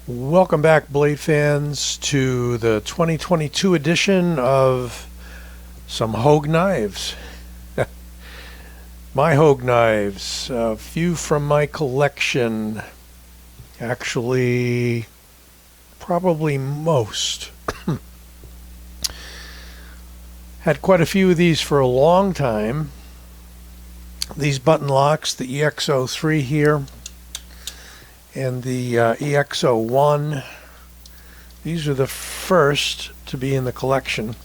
Welcome back, blade fans, to the 2022 edition of some Hogue knives. My Hogue knives, a few from my collection. Actually, probably most. Had quite a few of these for a long time. These button locks, the EX03 here, and the EX01. These are the first to be in the collection.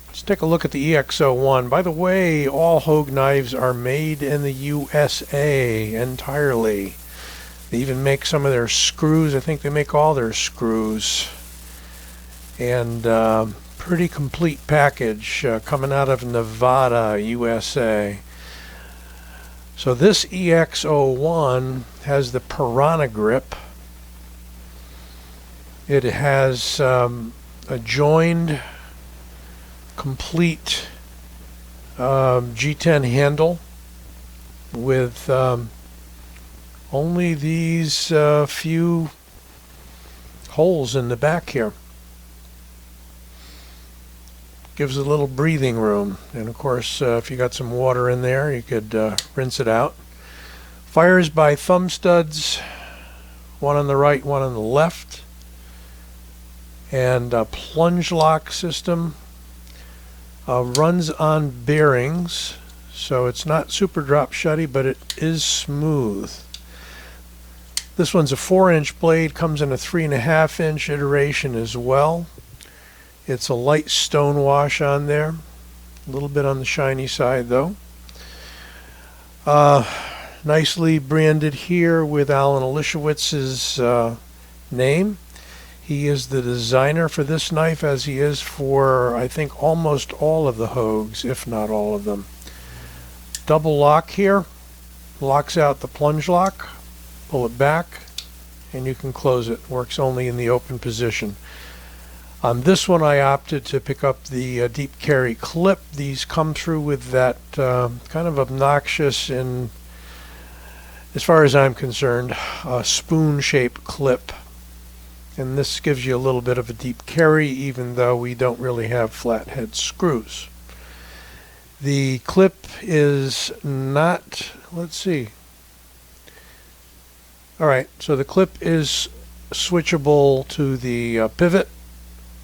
Let's take a look at the EX01. By the way, all Hogue knives are made in the USA entirely. They even make some of their screws. I think they make all their screws. And pretty complete package coming out of Nevada, USA. So this EX01 has the Piranha grip. It has a joined, complete G10 handle with only these few holes in the back here. Gives a little breathing room, and of course if you got some water in there you could rinse it out. Fires by thumb studs, one on the right, one on the left, and a plunge lock system. Runs on bearings, so it's not super drop shutty, but it is smooth. This one's a 4-inch blade, comes in a 3.5-inch iteration as well. It's a light stone wash on there, a little bit on the shiny side though. Nicely branded here with Alan Elishawitz's name. He is the designer for this knife, as he is for I think almost all of the Hogues, if not all of them. Double lock here, locks out the plunge lock, pull it back, and you can close it. Works only in the open position. On this one I opted to pick up the deep carry clip. These come through with that kind of obnoxious, and as far as I'm concerned, spoon-shaped clip. And this gives you a little bit of a deep carry, even though we don't really have flathead screws. The clip is not, let's see. Alright, so the clip is switchable to the pivot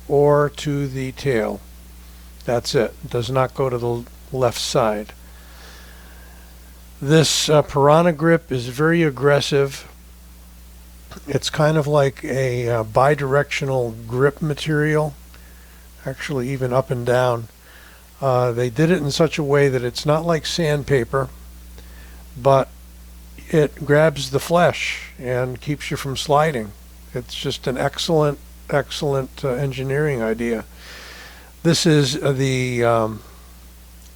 or to the tail. That's it. It does not go to the left side. This Piranha grip is very aggressive. It's kind of like a bi-directional grip material, actually even up and down. They did it in such a way that it's not like sandpaper, but it grabs the flesh and keeps you from sliding. It's just an excellent engineering idea. This is the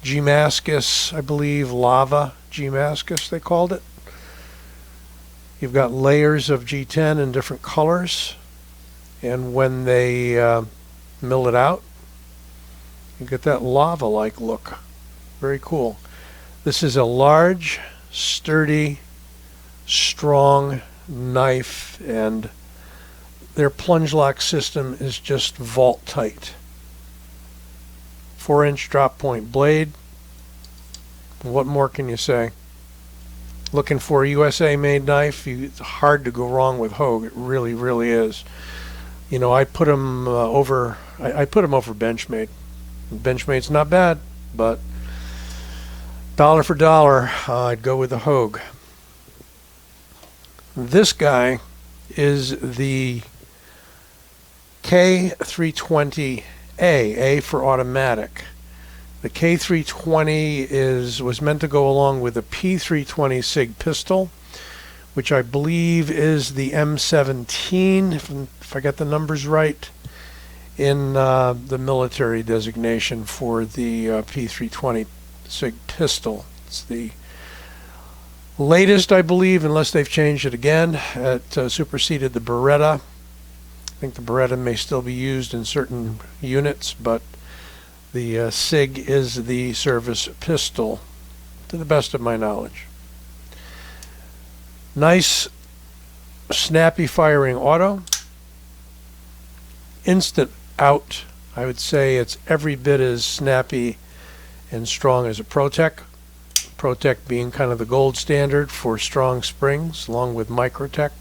G-Mascus, I believe, Lava G-Mascus they called it. You've got layers of G10 in different colors, and when they mill it out, you get that lava-like look. Very cool. This is a large, sturdy, strong knife, and their plunge lock system is just vault tight. 4-inch drop point blade. What more can you say? Looking for a USA made knife, it's hard to go wrong with Hogue. It really, really is. You know, I put them over Benchmade. Benchmade's not bad, but dollar for dollar, I'd go with the Hogue. This guy is the K320A, A for automatic. The K320 was meant to go along with the P320 Sig pistol, which I believe is the M17, if I get the numbers right, in the military designation for the P320 Sig pistol. It's the latest, I believe, unless they've changed it again. It superseded the Beretta. I think the Beretta may still be used in certain units, but the Sig is the service pistol, to the best of my knowledge. Nice snappy firing auto, instant out. I would say it's every bit as snappy and strong as a Protec. Protec being kind of the gold standard for strong springs, along with Microtech.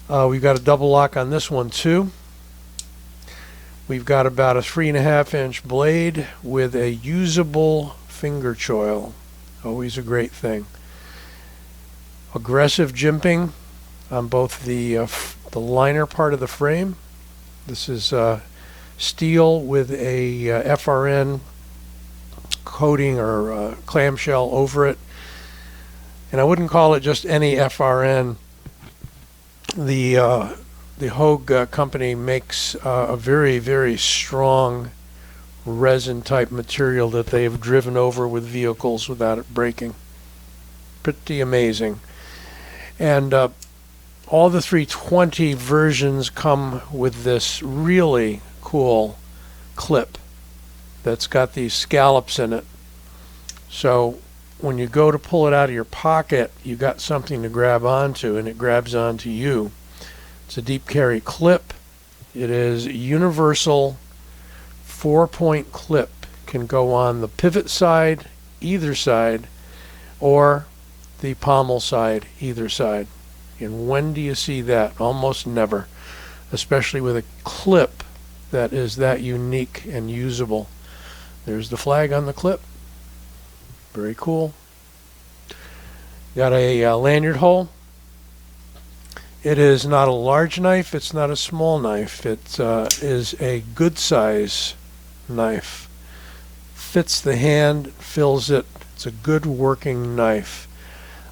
We've got a double lock on this one too. We've got about a 3.5 inch blade with a usable finger choil. Always a great thing. Aggressive jimping on both the liner part of the frame. This is steel with a FRN coating or clamshell over it. And I wouldn't call it just any FRN. The Hogue company makes a very, very strong resin type material that they have driven over with vehicles without it breaking. Pretty amazing. And all the 320 versions come with this really cool clip that's got these scallops in it. So when you go to pull it out of your pocket, you got something to grab onto, and it grabs onto you. It's a deep carry clip. It is universal 4-point clip. Can go on the pivot side, either side, or the pommel side, either side. And when do you see that? Almost never, especially with a clip that is that unique and usable. There's the flag on the clip. Very cool. Got a lanyard hole. It is not a large knife. It's not a small knife. It is a good size knife. Fits the hand, fills it. It's a good working knife.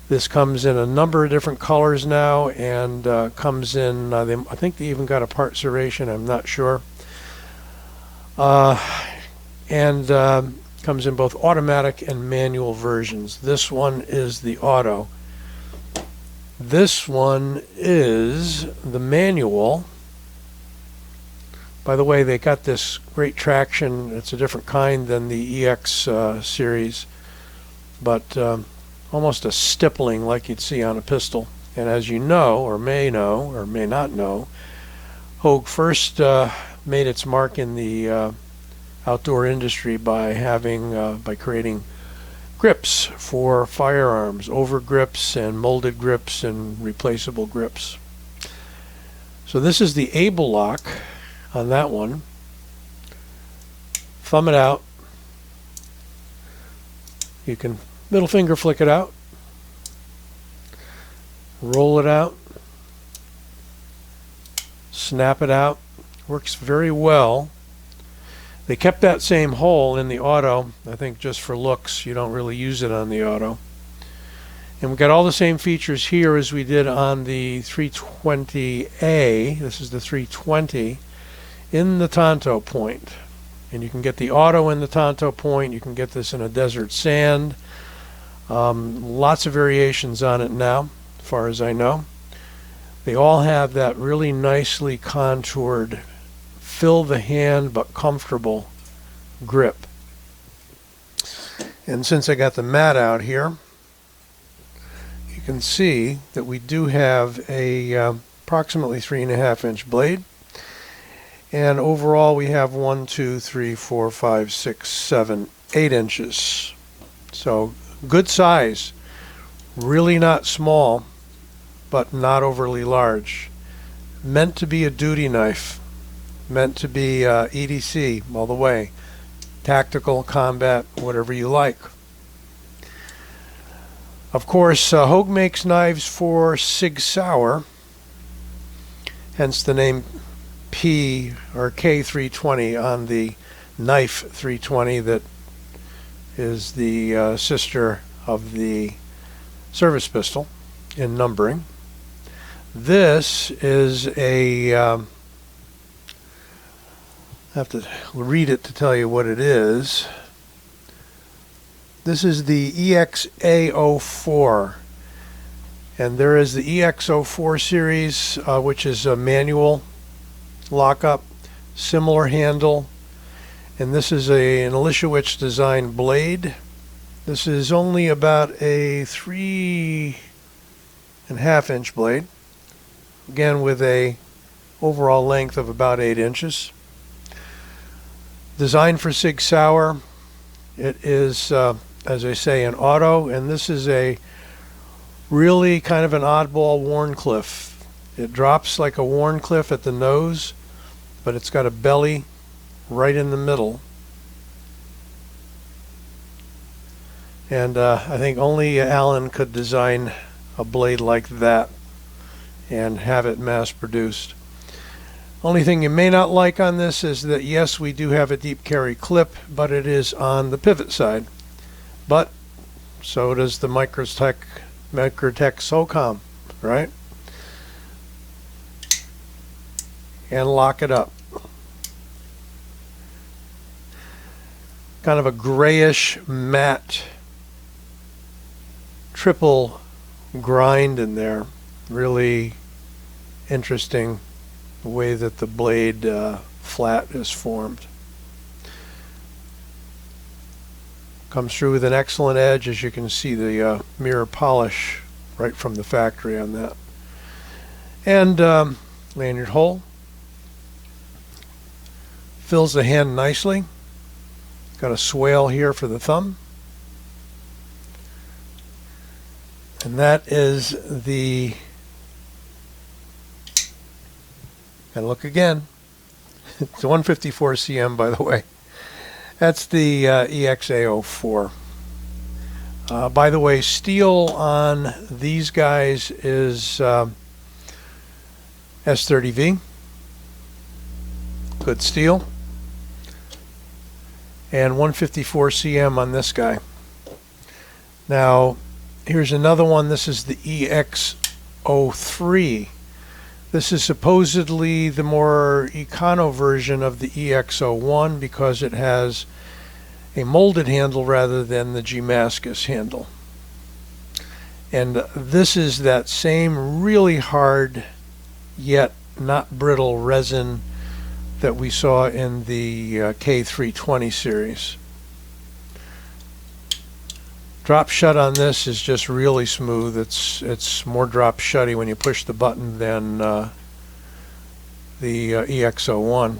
This comes in a number of different colors now, and comes in, I think they even got a part serration, I'm not sure. And comes in both automatic and manual versions. This one is the auto. This one is the manual. By the way, they got this great traction. It's a different kind than the EX series, but almost a stippling like you'd see on a pistol. And as you know, or may not know, Hogue first made its mark in the outdoor industry by creating grips for firearms, over grips and molded grips and replaceable grips. So this is the Able lock on that one. Thumb it out. You can middle finger flick it out, roll it out, snap it out. Works very well. They kept that same hole in the auto, I think just for looks. You don't really use it on the auto. And we've got all the same features here as we did on the 320A. This is the 320 in the Tonto point. And you can get the auto in the Tonto point. You can get this in a desert sand. Lots of variations on it now, as far as I know. They all have that really nicely contoured, fill the hand but comfortable grip. And since I got the mat out here, you can see that we do have a approximately 3.5 inch blade. And overall we have 1, 2, 3, 4, 5, 6, 7, 8 inches. So good size. Really not small, but not overly large. Meant to be a duty knife. Meant to be EDC all the way. Tactical, combat, whatever you like. Of course, Hogue makes knives for Sig Sauer, hence the name P or K320 on the knife 320 that is the sister of the service pistol in numbering. This is a I have to read it to tell you what it is. This is the EX04, and there is the EX04 series, which is a manual lockup, similar handle, and this is an Elishawitz design blade. This is only about a 3.5 inch blade, again with a overall length of about 8 inches. Designed for Sig Sauer. It is, as I say, an auto, and this is a really kind of an oddball Warncliffe. It drops like a Warncliffe at the nose, but it's got a belly right in the middle. And I think only Allen could design a blade like that and have it mass produced. Only thing you may not like on this is that yes, we do have a deep carry clip, but it is on the pivot side. But so does the Microtech SOCOM, right? And lock it up. Kind of a grayish matte triple grind in there. Really interesting the way that the blade flat is formed. Comes through with an excellent edge, as you can see the mirror polish right from the factory on that. And lanyard hole. Fills the hand nicely. Got a swale here for the thumb. And that is the, and look again, it's a 154 cm, by the way. That's the EX04. By the way, steel on these guys is S30V. Good steel. And 154 cm on this guy. Now, here's another one. This is the EX03. This is supposedly the more econo version of the EX01 because it has a molded handle rather than the Damascus handle. And this is that same really hard yet not brittle resin that we saw in the K320 series. Drop shut on this is just really smooth. It's more drop shutty when you push the button than the EX01. You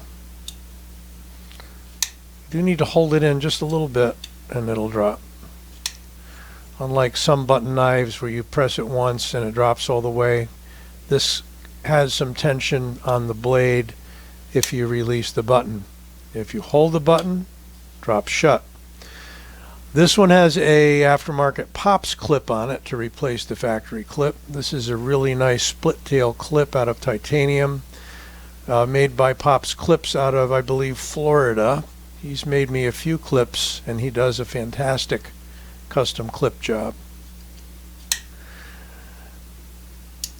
do need to hold it in just a little bit and it'll drop. Unlike some button knives where you press it once and it drops all the way, this has some tension on the blade if you release the button. If you hold the button, drop shut. This one has a aftermarket Pops clip on it to replace the factory clip. This is a really nice split tail clip out of titanium, made by Pops Clips out of, I believe, Florida. He's made me a few clips and he does a fantastic custom clip job.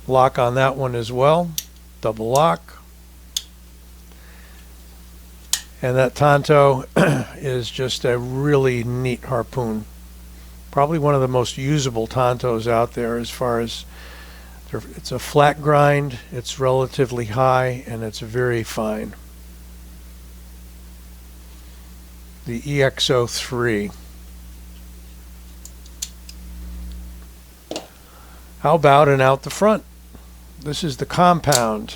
Lock on that one as well, double lock. And that Tonto is just a really neat harpoon. Probably one of the most usable Tontos out there as far as, it's a flat grind, it's relatively high, and it's very fine. The EX03. How about an out the front? This is the Compound.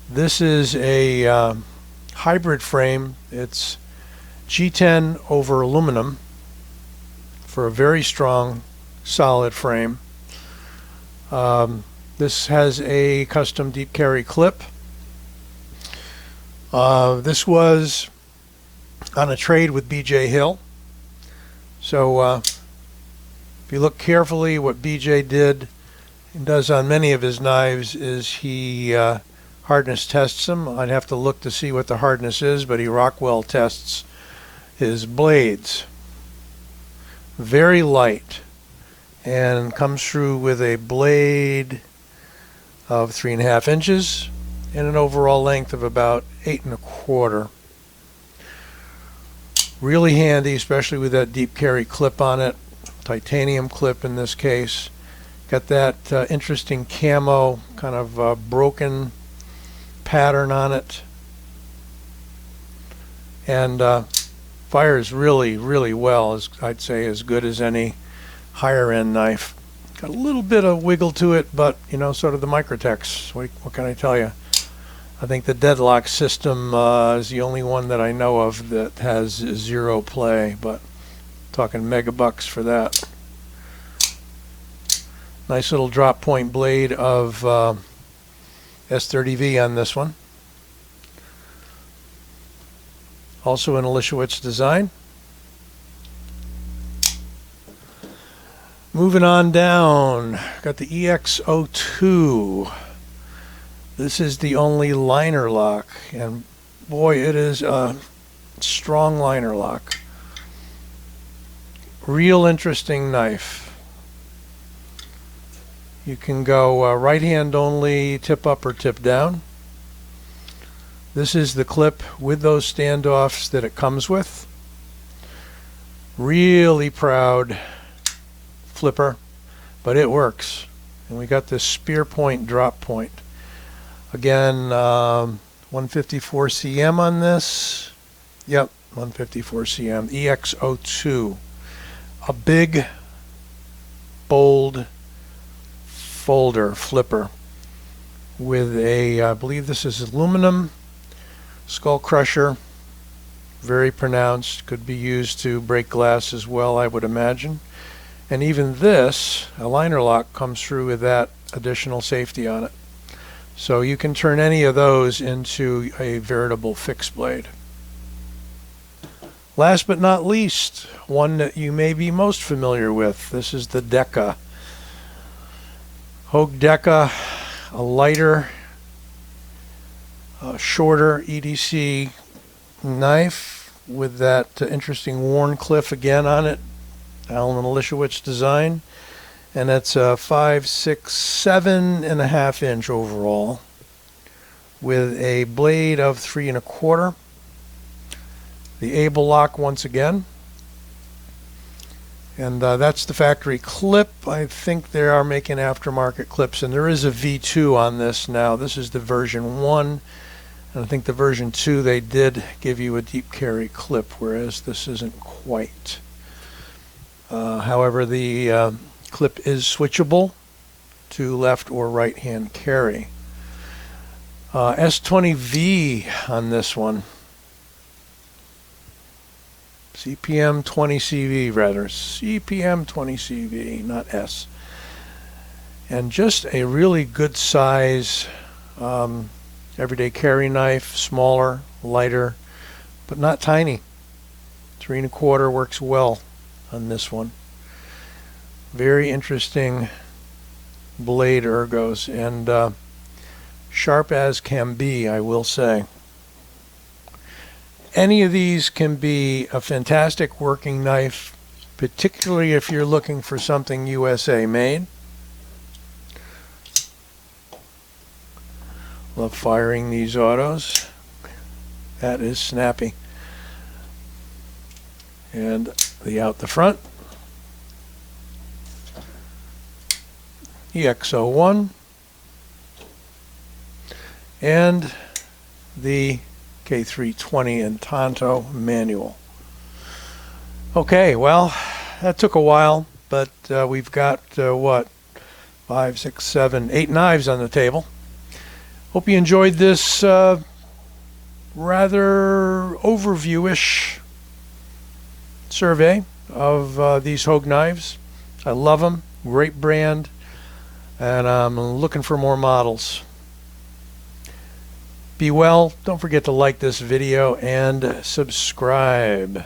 This is a hybrid frame. It's G10 over aluminum for a very strong solid frame. This has a custom deep carry clip. This was on a trade with BJ Hill. So if you look carefully, what BJ did and does on many of his knives is he hardness tests them. I'd have to look to see what the hardness is, but he Rockwell tests his blades. Very light, and comes through with a blade of 3.5 inches and an overall length of about 8.25. Really handy, especially with that deep carry clip on it, titanium clip in this case. Got that interesting camo kind of broken pattern on it, and fires really well, as I'd say as good as any higher end knife. Got a little bit of wiggle to it, but you know, sort of the Microtex. What can I tell you? I think the deadlock system is the only one that I know of that has zero play, but talking megabucks for that. Nice little drop point blade of S30V on this one. Also an Elishawitz design. Moving on down, got the EX02. This is the only liner lock, and boy, it is a strong liner lock. Real interesting knife. You can go right hand only, tip up or tip down. This is the clip with those standoffs that it comes with. Really proud flipper, but it works. And we got this spear point drop point. Again, 154 cm on this. Yep, 154 cm. EX02. A big, bold folder flipper with a, I believe this is aluminum skull crusher. Very pronounced. Could be used to break glass as well, I would imagine. And even this, a liner lock, comes through with that additional safety on it. So you can turn any of those into a veritable fixed blade. Last but not least, one that you may be most familiar with. This is the Deca. Hogue Deca, a lighter, shorter EDC knife with that interesting worn cliff again on it. Allen Elishawitz design, and it's a 5, 6, 7.5 inch overall with a blade of 3 1/4. The Able lock once again, and that's the factory clip. I think they are making aftermarket clips, and there is a V2 on this now. This is the version 1, and I think the version 2 they did give you a deep carry clip, whereas this isn't quite. However, the clip is switchable to left or right hand carry. S20V on this one. CPM 20CV rather. CPM 20CV, not S. And just a really good size everyday carry knife. Smaller, lighter, but not tiny. 3 1/4 works well on this one. Very interesting blade ergos, and sharp as can be, I will say. Any of these can be a fantastic working knife, particularly if you're looking for something USA made. Love firing these autos. That is snappy. And the out the front. EX01 and the K320 and Tonto manual. Okay, well, that took a while, but we've got what, 5, 6, 7, 8 knives on the table. Hope you enjoyed this rather overview-ish survey of these Hogue knives. I love them, great brand, and I'm looking for more models. Be well, don't forget to like this video and subscribe.